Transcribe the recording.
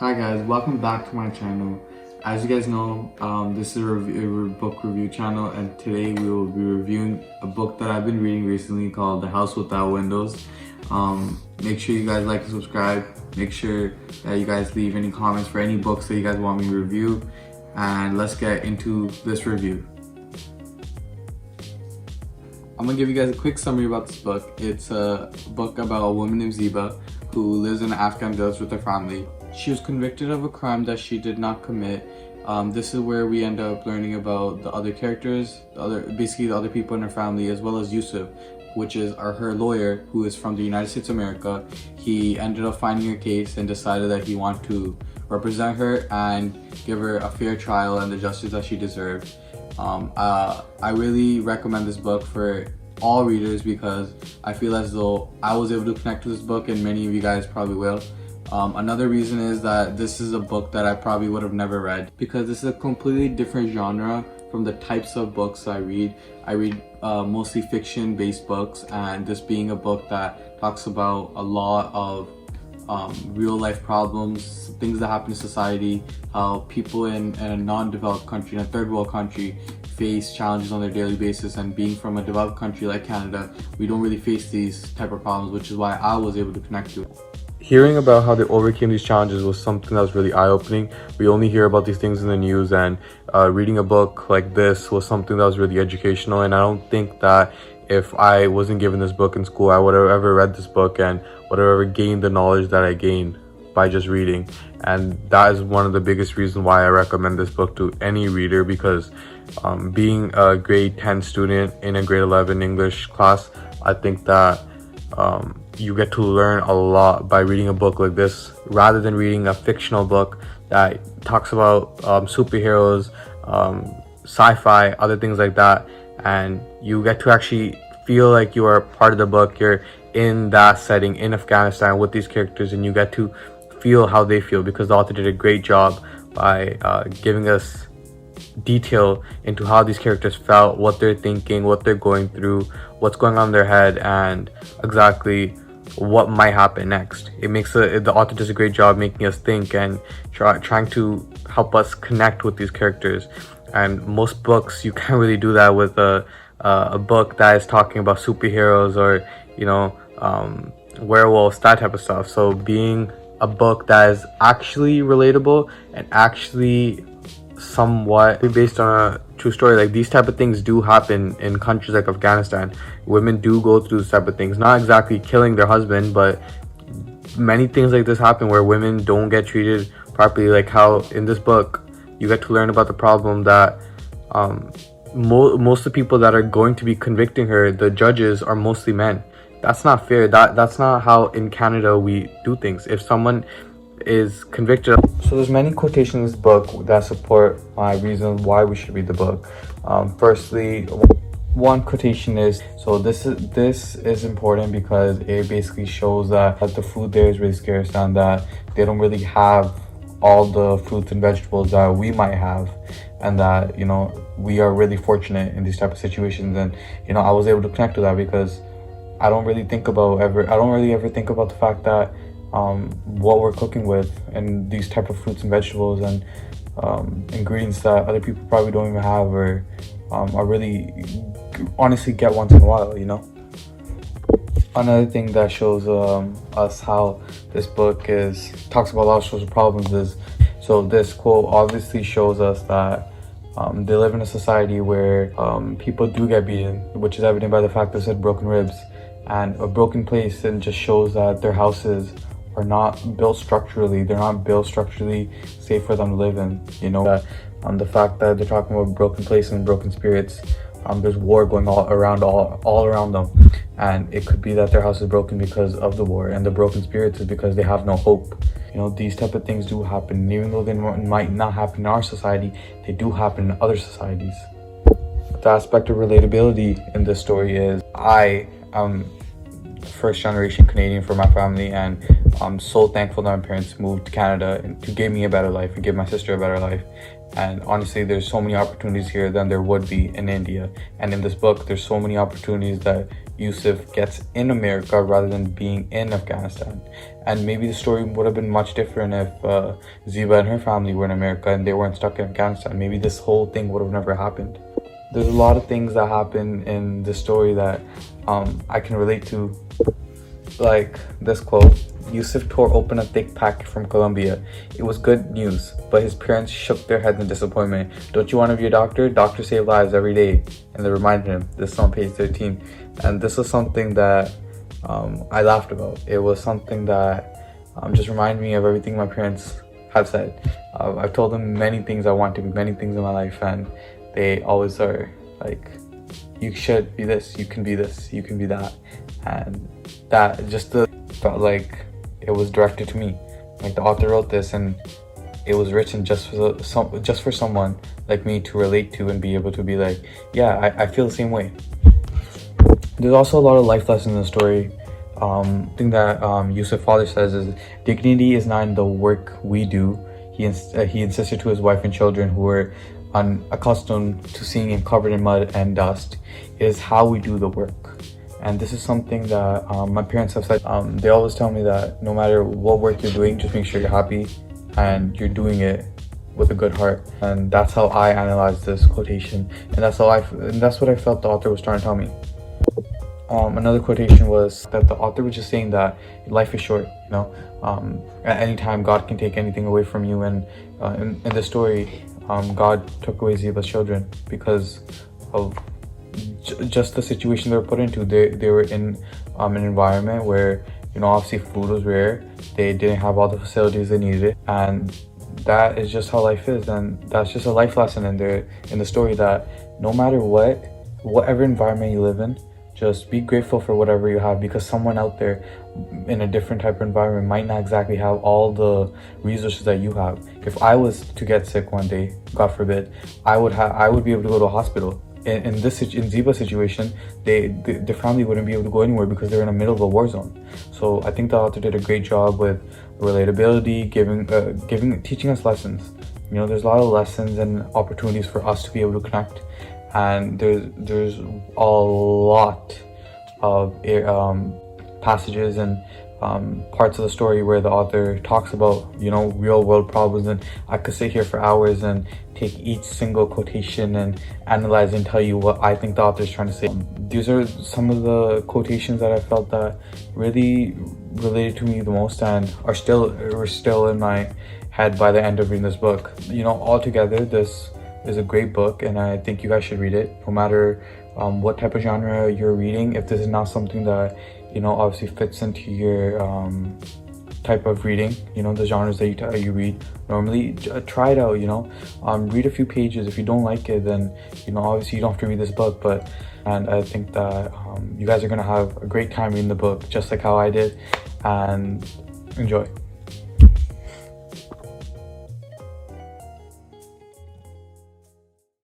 Hi guys, welcome back to my channel. As you guys know, this is a book review channel, and today we will be reviewing a book that I've been reading recently called The House Without Windows. Make sure you guys like and subscribe. Make sure that you guys leave any comments for any books that you guys want me to review, and let's get into this review. I'm gonna give you guys a quick summary about this book. It's a book about a woman named Ziba who lives in an Afghan village with her family. She was convicted of a crime that she did not commit. This is where we end up learning about the other characters, basically the other people in her family, as well as Yusuf, which is her lawyer, who is from the United States of America. He ended up finding her case and decided that he wanted to represent her and give her a fair trial and the justice that she deserved. I really recommend this book for all readers because I feel as though I was able to connect to this book, and many of you guys probably will. Another reason is that this is a book that I probably would have never read because this is a completely different genre from the types of books I read. I read mostly fiction-based books, and this being a book that talks about a lot of real-life problems, things that happen in society, how people in a non-developed country, in a third-world country, face challenges on their daily basis. And being from a developed country like Canada, we don't really face these type of problems, which is why I was able to connect to it. Hearing about how they overcame these challenges was something that was really eye-opening. We only hear about these things in the news, and reading a book like this was something that was really educational. And I don't think that if I wasn't given this book in school, I would have ever read this book and would have ever gained the knowledge that I gained by just reading. And that is one of the biggest reasons why I recommend this book to any reader, because being a grade 10 student in a grade 11 English class, I think that you get to learn a lot by reading a book like this rather than reading a fictional book that talks about superheroes, sci-fi, other things like that. And you get to actually feel like you are part of the book. You're in that setting in Afghanistan with these characters, and you get to feel how they feel because the author did a great job by giving us detail into how these characters felt, what they're thinking, what they're going through, what's going on in their head, and exactly what might happen next. The author does a great job making us think and trying to help us connect with these characters. And most books, you can't really do that with a book that is talking about superheroes or werewolves, that type of stuff. So being a book that is actually relatable and actually somewhat based on a true story, like these type of things do happen in countries like Afghanistan. Women do go through this type of things, not exactly killing their husband, but many things like this happen where women don't get treated properly. Like how in this book you get to learn about the problem that most of the people that are going to be convicting her, the judges, are mostly men. That's not fair. That's not how in Canada we do things. If someone is convicted. So there's many quotations in this book that support my reason why we should read the book. Firstly, one quotation is, so this is important because it basically shows that the food there is really scarce and that they don't really have all the fruits and vegetables that we might have, and that we are really fortunate in these type of situations. And I was able to connect to that because I don't really ever think about the fact that what we're cooking with and these type of fruits and vegetables and ingredients that other people probably don't even have or are really honestly get once in a while. Another thing that shows us how this book talks about a lot of social problems is, so this quote obviously shows us that they live in a society where people do get beaten, which is evident by the fact that it said broken ribs and a broken place, and just shows that their houses are not built structurally. They're not built structurally safe for them to live in. The fact that they're talking about broken places and broken spirits, there's war going all around them. and it could be that their house is broken because of the war, and the broken spirits is because they have no hope. You know, these type of things do happen, and even though they might not happen in our society, they do happen in other societies. The aspect of relatability in this story is I am first generation Canadian for my family, and I'm so thankful that my parents moved to Canada and to give me a better life and give my sister a better life. And honestly, there's so many opportunities here than there would be in India. And in this book, there's so many opportunities that Yusuf gets in America rather than being in Afghanistan. And maybe the story would have been much different if Ziba and her family were in America and they weren't stuck in Afghanistan. Maybe this whole thing would have never happened. There's a lot of things that happen in this story that I can relate to, like this quote: Yusuf tore open a thick packet from Colombia. It was good news, but his parents shook their heads in disappointment. Don't you want to be a doctor? Doctors save lives every day. And they reminded him. This is on page 13. And this was something that I laughed about. It was something that just reminded me of everything my parents have said. I've told them many things I want to be, many things in my life, and they always are like, you should be this, you can be this, you can be that. And that just felt like it was directed to me. Like the author wrote this and it was written just for someone like me to relate to and be able to be like, yeah, I feel the same way. There's also a lot of life lessons in the story. Thing that Yusuf's father says is, dignity is not in the work we do. He insisted to his wife and children, who were unaccustomed to seeing him covered in mud and dust. It is how we do the work. And this is something that my parents have said. They always tell me that no matter what work you're doing, just make sure you're happy and you're doing it with a good heart. And that's how I analyze this quotation, and that's what I felt the author was trying to tell me. Another quotation was that the author was just saying that life is short, you know. At any time God can take anything away from you, and in the story, God took away Ziba's children because of just the situation they were put into. They were in an environment where, you know, obviously food was rare, they didn't have all the facilities they needed, and that is just how life is. And that's just a life lesson in the story, that no matter whatever environment you live in, just be grateful for whatever you have, because someone out there in a different type of environment might not exactly have all the resources that you have. If I was to get sick one day, God forbid, I would be able to go to a hospital. In Ziba's situation, the family wouldn't be able to go anywhere because they're in the middle of a war zone. So I think the author did a great job with relatability, teaching us lessons. You know, there's a lot of lessons and opportunities for us to be able to connect. And there's a lot of passages and parts of the story where the author talks about, you know, real world problems, and I could sit here for hours and take each single quotation and analyze and tell you what I think the author is trying to say. These are some of the quotations that I felt that really related to me the most and were still in my head by the end of reading this book. You know, altogether, this is a great book, and I think you guys should read it, no matter what type of genre you're reading. If this is not something that, you know, obviously fits into your type of reading, you know, the genres that you read normally, try it out, you know. Read a few pages. If you don't like it, then, you know, obviously you don't have to read this book, and I think that you guys are gonna have a great time reading the book, just like how I did, and enjoy.